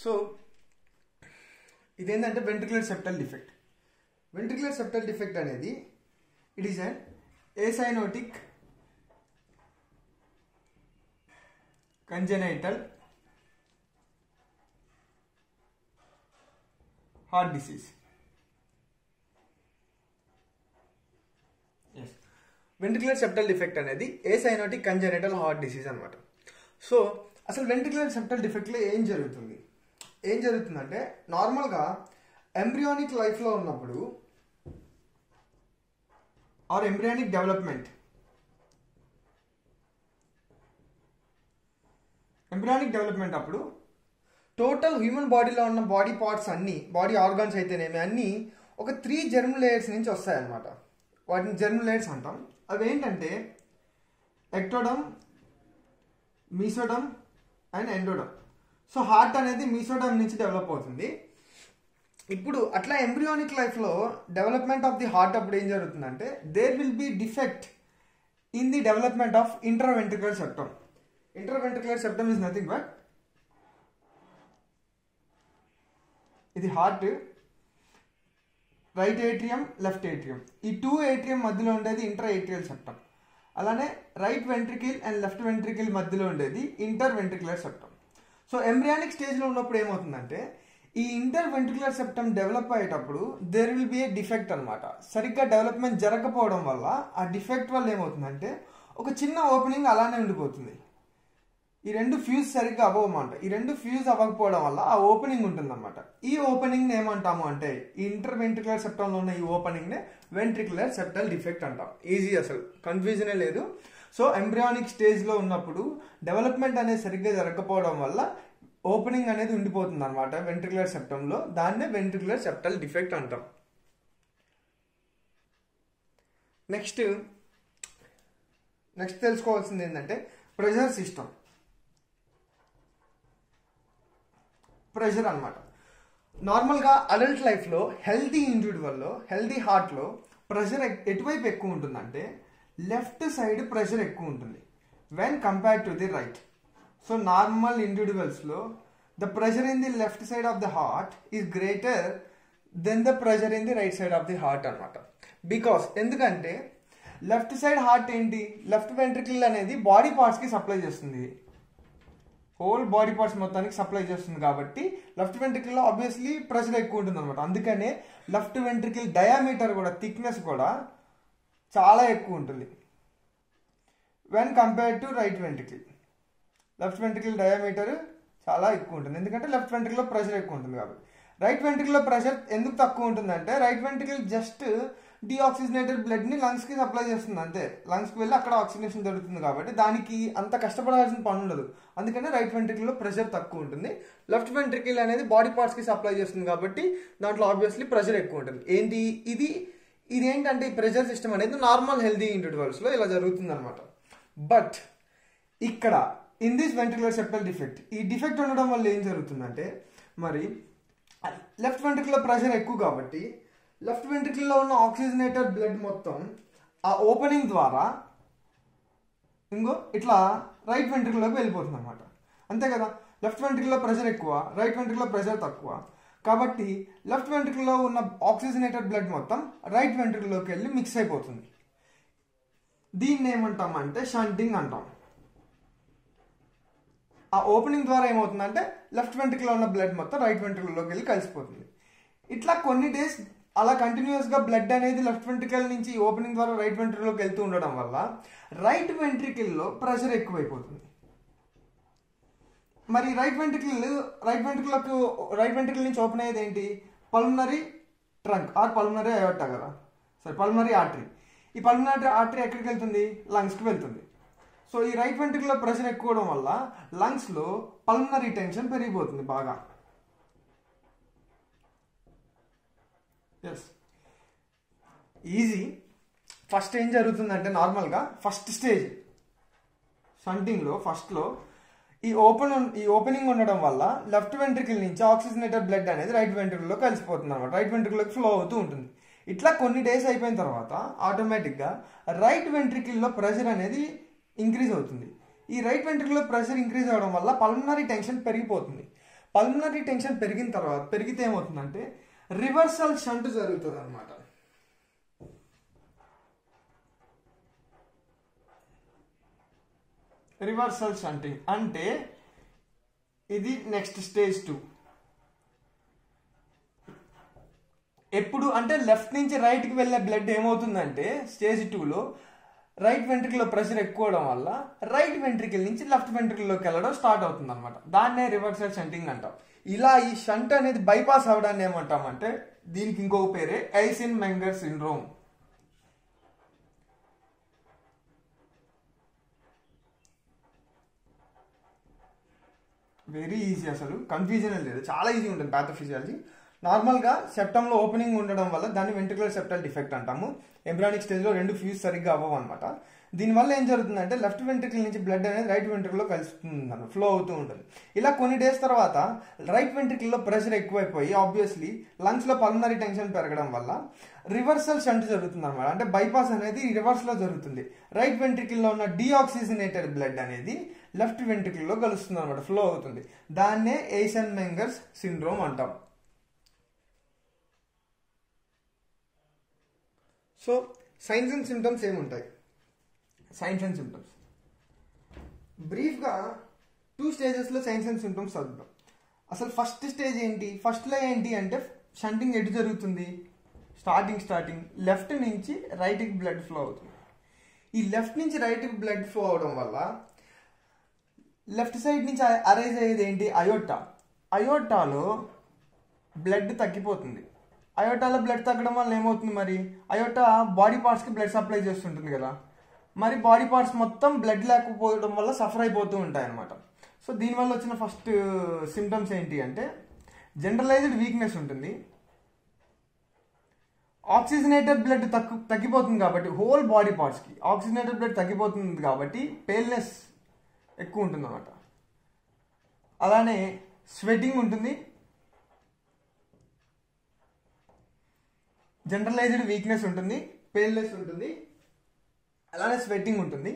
So ఇదేంటంటే ventricular septal defect. Ventricular septal defect అనేది it is an acyanotic congenital heart disease. Ventricular septal defect అనేది acyanotic congenital heart disease అనమాట. So అసలు ventricular septal డిఫెక్ట్లో ఏం జరుగుతుందంటే నార్మల్గా ఎంబ్రియానిక్ లైఫ్లో ఉన్నప్పుడు ఆర్ ఎంబ్రియానిక్ డెవలప్మెంట్ అప్పుడు టోటల్ హ్యూమన్ బాడీలో ఉన్న బాడీ పార్ట్స్ అన్నీ, బాడీ ఆర్గాన్స్ అయితేనేమి అన్నీ ఒక 3 జెర్మ్ లేయర్స్ నుంచి వస్తాయన్నమాట. వాటిని జెర్మ్ లేయర్స్ అంటాం. అవి ఏంటంటే ectoderm, mesoderm and endoderm. So heart అనేది మీసోడమ్ నుంచి డెవలప్ అవుతుంది. ఇప్పుడు అట్లా ఎంబ్రియానిక్ లైఫ్లో డెవలప్మెంట్ ఆఫ్ ది హార్ట్ అప్పుడు ఏం జరుగుతుందంటే there will be defect in the development of intraventricular septum. Intraventricular septum is nothing but ఇది heart right atrium, left atrium, ఈ 2 ఏట్రియం మధ్యలో ఉండేది ఇంట్రా ఏట్రియల్ సెప్టమ్. అలానే right ventricle and left ventricle మధ్యలో ఉండేది inter ventricular septum. So embryonic స్టేజ్లో ఉన్నప్పుడు ఏమవుతుందంటే ఈ ఇంటర్ వెంట్రికులర్ సెప్టమ్ డెవలప్ అయ్యేటప్పుడు there will be a defect అనమాట. సరిగ్గా డెవలప్మెంట్ జరగకపోవడం వల్ల ఆ డిఫెక్ట్ వల్ల ఏమవుతుందంటే ఒక చిన్న ఓపెనింగ్ అలానే ఉండిపోతుంది. ఈ 2 ఫ్యూజ్ సరిగ్గా అవ్వమాట. ఈ 2 ఫ్యూజ్ అవ్వకపోవడం వల్ల ఆ ఓపెనింగ్ ఉంటుందన్నమాట. ఈ ఓపెనింగ్ ఏమంటాము అంటే ఇంటర్ వెంట్రికులర్ సెప్టంలో ఉన్న ఈ ఓపెనింగ్నే వెంట్రికులర్ సెప్టల్ డిఫెక్ట్ అంటాం. ఈజీ, అసలు కన్ఫ్యూజనే లేదు. సో ఎంబ్రియానిక్ స్టేజ్లో ఉన్నప్పుడు డెవలప్మెంట్ అనేది సరిగ్గా జరగకపోవడం వల్ల ఓపెనింగ్ అనేది ఉండిపోతుంది అనమాట వెంట్రికులర్ సెప్టంలో. దాన్నే వెంట్రికులర్ సెప్టల్ డిఫెక్ట్ అంటాం. నెక్స్ట్ తెలుసుకోవాల్సింది ఏంటంటే ప్రెషర్ సిస్టమ్. ప్రెషర్ అనమాట. నార్మల్గా అడల్ట్ లైఫ్లో హెల్తీ ఇండివిజువల్లో, హెల్తీ హార్ట్లో ప్రెషర్ ఎటువైపు ఎక్కువ ఉంటుందంటే లెఫ్ట్ సైడ్ ప్రెషర్ ఎక్కువ ఉంటుంది when compared to the right. So normal ఇండివిజువల్స్లో the pressure in the left side of the heart is greater than the pressure in the right side of the heart అనమాట. Because ఎందుకంటే left side heart ఏంటి, left ventricle అనేది body పార్ట్స్కి supply చేస్తుంది, whole body parts మొత్తానికి supply చేస్తుంది. కాబట్టి left వెంట్రికిల్లో obviously pressure ఎక్కువ ఉంటుంది అనమాట. అందుకనే లెఫ్ట్ వెంట్రికిల్ డయామీటర్ కూడా, థిక్నెస్ కూడా చాలా ఎక్కువ ఉంటుంది when compared to right ventricle. Left ventricle diameter చాలా ఎక్కువ ఉంటుంది ఎందుకంటే లెఫ్ట్ వెంట్రికిల్లో ప్రెషర్ ఎక్కువ ఉంటుంది కాబట్టి. రైట్ వెంట్రికిల్లో ప్రెషర్ ఎందుకు తక్కువ ఉంటుందంటే రైట్ వెంట్రికిల్ జస్ట్ డీఆక్సిజనేటెడ్ బ్లడ్ని లంగ్స్కి సప్లై చేస్తుంది అంతే. లంగ్స్కి వెళ్ళి అక్కడ ఆక్సిజనేషన్ జరుగుతుంది కాబట్టి దానికి అంత కష్టపడాల్సిన పని ఉండదు. అందుకనే రైట్ వెంట్రికిల్లో ప్రెషర్ తక్కువ ఉంటుంది. లెఫ్ట్ వెంట్రికిల్ అనేది బాడీ పార్ట్స్కి సప్లై చేస్తుంది కాబట్టి దాంట్లో ఆబ్వియస్లీ ప్రెషర్ ఎక్కువ ఉంటుంది. ఏంటి ఇదేంటంటే ఈ ప్రెషర్ సిస్టమ్ అనేది నార్మల్ హెల్దీ ఇండివిజువల్స్లో ఇలా జరుగుతుంది అనమాట. బట్ ఇక్కడ in this ventricular septal defect, ఈ డిఫెక్ట్ ఉండడం వల్ల ఏం జరుగుతుందంటే మరి లెఫ్ట్ వెంట్రికిల్లో ప్రెషర్ ఎక్కువ కాబట్టి లెఫ్ట్ వెంట్రికిల్లో ఉన్న ఆక్సిజనేటెడ్ బ్లడ్ మొత్తం ఆ ఓపెనింగ్ ద్వారా ఇట్లా రైట్ వెంట్రికిల్లోకి వెళ్ళిపోతుంది అనమాట. అంతే కదా, లెఫ్ట్ వెంట్రికిల్లో ప్రెషర్ ఎక్కువ, రైట్ వెంట్రికిల్లో ప్రెషర్ తక్కువ కాబట్టి లెఫ్ట్ వెంట్రికిల్లో ఉన్న ఆక్సిజనేటెడ్ బ్లడ్ మొత్తం రైట్ వెంట్రికిల్లోకి వెళ్ళి మిక్స్ అయిపోతుంది. దీన్ని ఏమంటామంటే షంటింగ్ అంటాం. ఆ ఓపెనింగ్ ద్వారా ఏమవుతుందంటే లెఫ్ట్ వెంట్రికిల్లో ఉన్న బ్లడ్ మొత్తం రైట్ వెంట్రికిల్లోకి వెళ్ళి కలిసిపోతుంది. ఇట్లా కొన్ని డేస్ అలా కంటిన్యూస్గా బ్లడ్ అనేది లెఫ్ట్ వెంట్రికల్ నుంచి ఓపెనింగ్ ద్వారా రైట్ వెంట్రికల్లోకి వెళ్తూ ఉండడం వల్ల రైట్ వెంట్రికిల్లో ప్రెషర్ ఎక్కువైపోతుంది. మరి రైట్ వెంట్రికల్ నుంచి ఓపెన్ అయ్యేది ఏంటి, pulmonary trunk or pulmonary aorta కదా, సరే పల్మనరీ ఆర్టరీ. ఈ పల్మనరీ ఆర్టరీ ఎక్కడికి వెళ్తుంది, లంగ్స్కి వెళ్తుంది. సో ఈ రైట్ వెంట్రికల్లో ప్రెషర్ ఎక్కువ అవడం వల్ల లంగ్స్లో పల్మనరీ టెన్షన్ పెరిగిపోతుంది బాగా. Yes, easy. ఫస్ట్ ఏం జరుగుతుందంటే నార్మల్గా ఫస్ట్ స్టేజ్ షంటింగ్లో ఫస్ట్లో ఈ ఓపెనింగ్ ఉండడం వల్ల లెఫ్ట్ వెంట్రికిల్ నుంచి ఆక్సిజనేటెడ్ బ్లడ్ అనేది రైట్ వెంట్రికిల్లో కలిసిపోతుంది అనమాట, రైట్ వెంట్రికిల్లోకి ఫ్లో అవుతూ ఉంటుంది. ఇట్లా కొన్ని డేస్ అయిపోయిన తర్వాత ఆటోమేటిక్గా రైట్ వెంట్రికిల్లో ప్రెషర్ అనేది ఇంక్రీజ్ అవుతుంది. ఈ రైట్ వెంట్రికిల్లో ప్రెషర్ ఇంక్రీజ్ అవ్వడం వల్ల పల్మనరీ టెన్షన్ పెరిగిపోతుంది. పల్మనరీ టెన్షన్ పెరిగితే ఏమవుతుందంటే రివర్సల్ షంట్ జరుగుతుంది అనమాట. రివర్సల్ షంటింగ్ అంటే ఇది నెక్స్ట్ స్టేజ్ 2. ఎప్పుడు అంటే లెఫ్ట్ నుంచి రైట్కి వెళ్ళే బ్లడ్ ఏమవుతుందంటే స్టేజ్ 2లో రైట్ వెంట్రికల్లో ప్రెషర్ ఎక్కువ అవడం వల్ల రైట్ వెంట్రికల్ నుంచి లెఫ్ట్ వెంట్రికల్లోకి వెళ్ళడం స్టార్ట్ అవుతుంది అనమాట. దాన్నే రివర్సల్ షంటింగ్ అంటాం. ఇలా ఈ షంట్ అనేది బైపాస్ అవడాన్ని ఏమంటామంటే దీనికి ఇంకొక పేరే ఐసెన్మెంగర్ సిండ్రోమ్. వెరీ ఈజీ, అసలు కన్ఫ్యూజన్ లేదు, చాలా ఈజీ ఉంటుంది ప్యాథోఫిజియాలజీ. నార్మల్గా సెప్టంలో ఓపెనింగ్ ఉండడం వల్ల దాన్ని వెంట్రికులర్ సెప్టల్ డిఫెక్ట్ అంటాము. ఎంబ్రియానిక్ స్టేజ్లో 2 ఫ్యూజ్ సరిగ్గా అవ్వవు అనమాట. దీనివల్ల ఏం జరుగుతుందంటే లెఫ్ట్ వెంట్రికల్ నుంచి బ్లడ్ అనేది రైట్ వెంట్రికల్లో కలుస్తుంది, ఫ్లో అవుతూ ఉంటుంది. ఇలా కొన్ని డేస్ తర్వాత రైట్ వెంట్రికల్లో ప్రెషర్ ఎక్కువైపోయి ఆబ్వియస్లీ లంగ్స్లో పల్మనరీ టెన్షన్ పెరగడం వల్ల రివర్సల్ షంట్ జరుగుతుంది అనమాట. అంటే బైపాస్ అనేది రివర్స్లో జరుగుతుంది. రైట్ వెంట్రికల్లో ఉన్న డీఆక్సిజనేటెడ్ బ్లడ్ అనేది లెఫ్ట్ వెంట్రికల్లో కలుస్తుంది అనమాట, ఫ్లో అవుతుంది. దాన్నే ఐసెన్మెంగర్ సిండ్రోమ్ అంటాం. సో సైన్స్ అండ్ సిమ్టమ్స్ ఏముంటాయి? సైన్స్ అండ్ సిమ్టమ్స్ బ్రీఫ్గా 2 స్టేజెస్లో సైన్స్ అండ్ సిమ్టమ్స్ చదువుతాం. అసలు ఫస్ట్ స్టేజ్ ఏంటి? ఫస్ట్లో ఏంటి అంటే షంటింగ్ ఎటు జరుగుతుంది? స్టార్టింగ్ లెఫ్ట్ నుంచి రైట్కి బ్లడ్ ఫ్లో అవుతుంది. ఈ లెఫ్ట్ నుంచి రైట్కి బ్లడ్ ఫ్లో అవడం వల్ల లెఫ్ట్ సైడ్ నుంచి అరైజ్ అయ్యేది ఏంటి? అయోటాలో బ్లడ్ తగ్గిపోతుంది. అయోటాలో బ్లడ్ తగ్గడం వల్ల ఏమవుతుంది? మరి అయోటా బాడీ పార్ట్స్కి బ్లడ్ సప్లై చేస్తుంటుంది కదా, మరి బాడీ పార్ట్స్ మొత్తం బ్లడ్ లేకపోవడం వల్ల సఫర్ అయిపోతూ ఉంటాయి అనమాట. సో దీనివల్ల వచ్చిన ఫస్ట్ సిమ్టమ్స్ ఏంటి అంటే జనరలైజ్డ్ వీక్నెస్ ఉంటుంది. ఆక్సిజనేటెడ్ బ్లడ్ తగ్గిపోతుంది కాబట్టి హోల్ బాడీ పార్ట్స్కి ఆక్సిజనేటెడ్ బ్లడ్ తగ్గిపోతుంది కాబట్టి పేల్నెస్ ఎక్కువ ఉంటుంది అనమాట. అలానే స్వెటింగ్ ఉంటుంది, జనరలైజ్డ్ వీక్నెస్ ఉంటుంది, పేల్నెస్ ఉంటుంది, అలానే స్వెట్టింగ్ ఉంటుంది.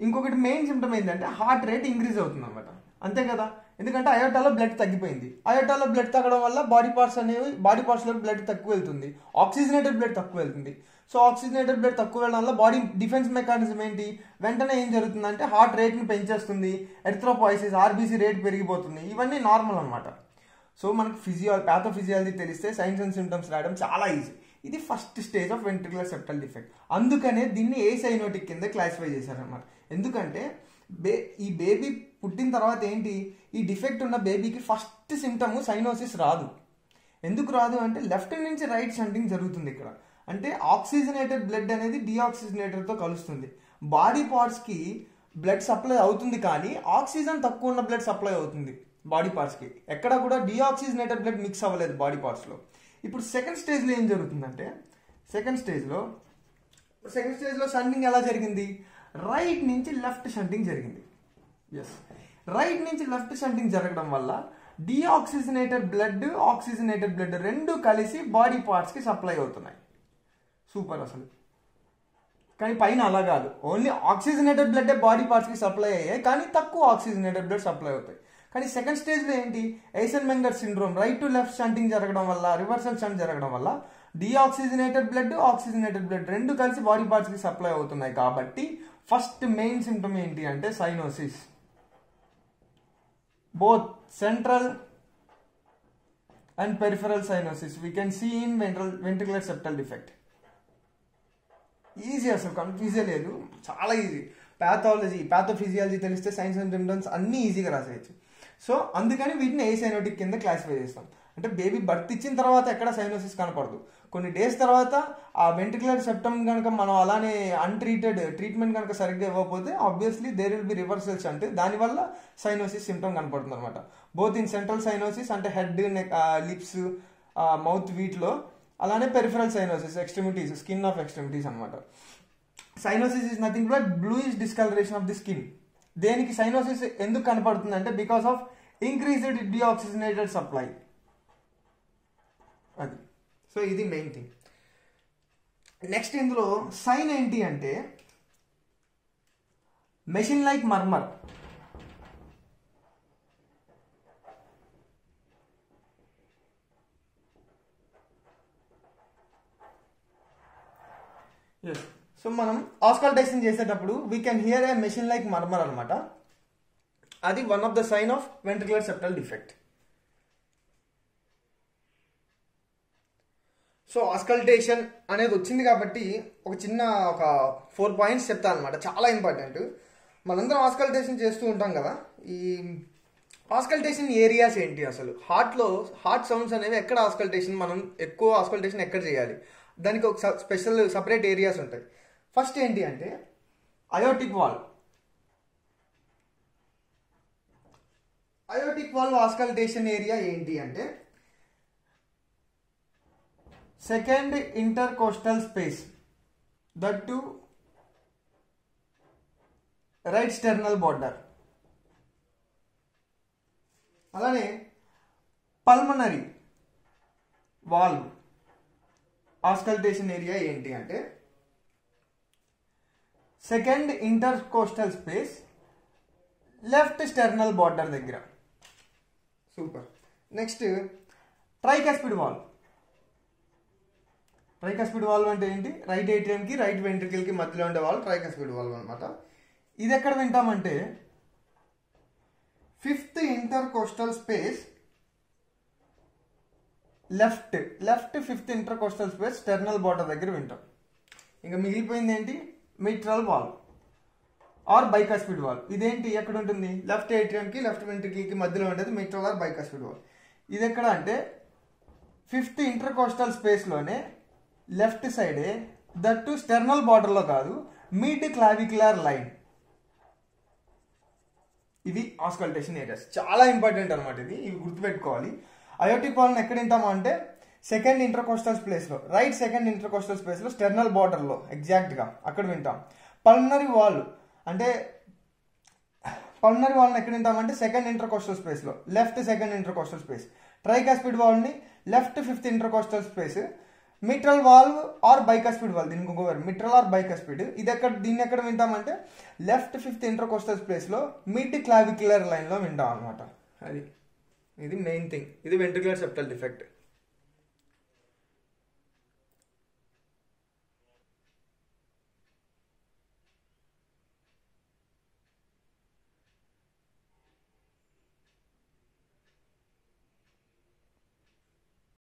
ఇంకొకటి మెయిన్ సిమ్టమ్ ఏంటంటే హార్ట్ రేట్ ఇంక్రీజ్ అవుతుంది అనమాట. అంతే కదా, ఎందుకంటే అయోటాలో బ్లడ్ తగ్గిపోయింది. అయోటాలో బ్లడ్ తగ్గడం వల్ల బాడీ పార్ట్స్లో బ్లడ్ తక్కువ వెళ్తుంది, ఆక్సిజనేటెడ్ బ్లడ్ తక్కువ వెళ్తుంది. సో ఆక్సిజనేటెడ్ బ్లడ్ తక్కువ వెళ్ళడం వల్ల బాడీ డిఫెన్స్ మెకానిజం ఏంటి? వెంటనే ఏం జరుగుతుందంటే హార్ట్ రేట్ని పెంచేస్తుంది, ఎరిథ్రోపాయిసిస్ ఆర్బీసీ రేట్ పెరిగిపోతుంది. ఇవన్నీ నార్మల్ అనమాట. సో మనకు ప్యాథోఫిజియాలజీ తెలిస్తే సైన్స్ అండ్ సిమ్టమ్స్ రాయడం చాలా ఈజీ. ఇది first stage of ventricular septal defect. అందుకనే దీన్ని ఏసైనోటిక్ కింద క్లాసిఫై చేశారన్నమాట. ఎందుకంటే ఈ బేబీ పుట్టిన తర్వాత ఏంటి, ఈ డిఫెక్ట్ ఉన్న బేబీకి ఫస్ట్ సిమ్టమ్ సైనోసిస్ రాదు. ఎందుకు రాదు అంటే లెఫ్ట్ నుంచి రైట్ షంటింగ్ జరుగుతుంది ఇక్కడ. అంటే ఆక్సిజనేటెడ్ బ్లడ్ అనేది డీఆక్సిజనేటెడ్తో కలుస్తుంది. బాడీ పార్ట్స్కి బ్లడ్ సప్లై అవుతుంది కానీ ఆక్సిజన్ తక్కువ ఉన్న బ్లడ్ సప్లై అవుతుంది బాడీ పార్ట్స్కి. ఎక్కడ కూడా డీఆక్సిజనేటెడ్ బ్లడ్ మిక్స్ అవ్వలేదు బాడీ పార్ట్స్లో. ఇప్పుడు సెకండ్ స్టేజ్లో ఏం జరుగుతుందంటే సెకండ్ స్టేజ్లో షంటింగ్ ఎలా జరిగింది? రైట్ నుంచి లెఫ్ట్ షంటింగ్ జరిగింది. ఎస్, రైట్ నుంచి లెఫ్ట్ షంటింగ్ జరగడం వల్ల డీఆక్సిజనేటెడ్ బ్లడ్ ఆక్సిజనేటెడ్ బ్లడ్ రెండు కలిసి బాడీ పార్ట్స్కి సప్లై అవుతున్నాయి. సూపర్ అసలు. కానీ పైన అలా కాదు, ఓన్లీ ఆక్సిజనేటెడ్ బ్లడ్ బాడీ పార్ట్స్కి సప్లై అయ్యాయి కానీ తక్కువ ఆక్సిజనేటెడ్ బ్లడ్ సప్లై అవుతాయి. కానీ సెకండ్ స్టేజ్లో ఏంటి, Eisenmenger syndrome, right to left shunting జరగడం వల్ల, రివర్సల్ షంట్ జరగడం వల్ల డీఆక్సిజనేటెడ్ బ్లడ్ ఆక్సిజనేటెడ్ బ్లడ్ రెండు కలిసి బాడీ పార్ట్స్కి సప్లై అవుతున్నాయి. కాబట్టి ఫస్ట్ మెయిన్ సిమ్టమ్ ఏంటి అంటే cyanosis, both central and peripheral cyanosis we can see in ventricular septal defect. Easy, అసలు కన్ఫ్యూజే లేదు, చాలా ఈజీ. ప్యాథోఫిజియాలజీ తెలిస్తే సైన్స్ అండ్ సిమ్టమ్స్ అన్నీ ఈజీగా రాసేయచ్చు. సో అందుకని వీటిని ఏసైనోటిక్ కింద క్లాసిఫై చేస్తాం. అంటే బేబీ బర్త్ ఇచ్చిన తర్వాత ఎక్కడ సైనోసిస్ కనపడదు. కొన్ని డేస్ తర్వాత ఆ వెంట్రికులర్ సెప్టమ్ కనుక మనం అలానే ట్రీట్మెంట్ కనుక సరిగ్గా ఇవ్వకపోతే obviously there will be reversals, అంటే దానివల్ల సైనోసిస్ సిమ్టమ్ కనపడుతుంది అనమాట. బోత్ ఇన్ సెంట్రల్ సైనోసిస్ అంటే హెడ్, నెక్, లిప్స్, మౌత్ వీటిలో, అలానే peripheral cyanosis extremities, skin of extremities అనమాట. Cyanosis is nothing but bluish discolouration of the skin. దేనికి సైనోసిస్ ఎందుకు కనపడుతుంది అంటే because of increased deoxygenated supply. అది. సో ఇది మెయిన్ థింగ్. నెక్స్ట్ ఇందులో సైన్ ఏంటి అంటే machine like murmur. Yes. So మనం ఆస్కల్టేషన్ చేసేటప్పుడు we can hear a machine like murmur అనమాట. అది one of the sign of ventricular septal defect. So auscultation అనేది వచ్చింది కాబట్టి ఒక 4 పాయింట్స్ చెప్తా అనమాట, చాలా ఇంపార్టెంట్. మనందరం ఆస్కల్టేషన్ చేస్తూ ఉంటాం కదా. ఈ ఆస్కల్టేషన్ ఏరియాస్ ఏంటి, అసలు హార్ట్ సౌండ్స్ అనేవి ఎక్కడ మనం ఎక్కువ ఆస్కల్టేషన్ ఎక్కడ చేయాలి, దానికి ఒక సపరేట్ ఏరియాస్ ఉంటాయి. ఫస్ట్ ఏంటి అంటే aortic valve. Aortic valve auscultation area ఏంటి అంటే second intercostal space, that to right sternal border. అలానే పల్మనరీ వాల్వ్ ఆస్కల్టేషన్ ఏరియా ఏంటి అంటే second intercostal space, left sternal border దగ్గర. Super. Next tricuspid valve. Tricuspid valve అంటే ఏంటి, రైట్ ఏట్రియంకి రైట్ వెంట్రికల్కి మధ్యలో ఉండే వాల్వ్ ట్రైకాస్పిడ్ వాల్వ్ అనమాట. ఇది ఎక్కడ వింటామంటే fifth intercostal space, left fifth intercostal space sternal border దగ్గర వింటాం. ఇంకా మిగిలిపోయింది ఏంటి, mitral valve or bicuspid valve. ఇదేంటి ఎక్కడ ఉంటుంది, లెఫ్ట్ ఏట్రియంకి లెఫ్ట్ వెంట్రికల్కి మధ్యలో ఉండేది మిట్రల్ ఆర్ బైకాస్పిడ్ వాల్వ్. ఇది ఎక్కడ అంటే ఫిఫ్త్ ఇంటర్కోస్టల్ స్పేస్లోనే లెఫ్ట్ సైడే, దట్ టు స్టెర్నల్ బార్డర్లో కాదు, మిడ్ క్లావిక్యులర్ లైన్. ఇవి ఆస్కల్టేషన్ ఏరియాస్, చాలా ఇంపార్టెంట్ అనమాట. ఇవి గుర్తుపెట్టుకోవాలి. అయోటిక్ వాల్వ్ని ఎక్కడ వింటామా అంటే సెకండ్ ఇంటర్కోస్టల్ స్పేస్లో, రైట్ సెకండ్ ఇంటర్కోస్టల్ స్పేస్లో స్టెర్నల్ బార్డర్లో ఎగ్జాక్ట్గా అక్కడ వింటాం. పల్మనరీ వాల్వ్ ఎక్కడ వింటామంటే సెకండ్ ఇంటర్కోస్టల్ స్పేస్లో, left second intercostal space. Tricuspid వాల్వ్ని left fifth intercostal space. Mitral valve or bicuspid valve, దీనికి ఇంకొక మిట్రల్ ఆర్ బైకాస్పిడ్. దీన్ని ఎక్కడ వింటామంటే లెఫ్ట్ ఫిఫ్త్ ఇంటర్కోస్టల్ స్పేస్లో మిడ్ క్లావిక్యులర్ లైన్లో వింటాం అనమాట. ఇది మెయిన్ థింగ్. ఇది వెంట్రికులర్ సెప్టల్ డిఫెక్ట్.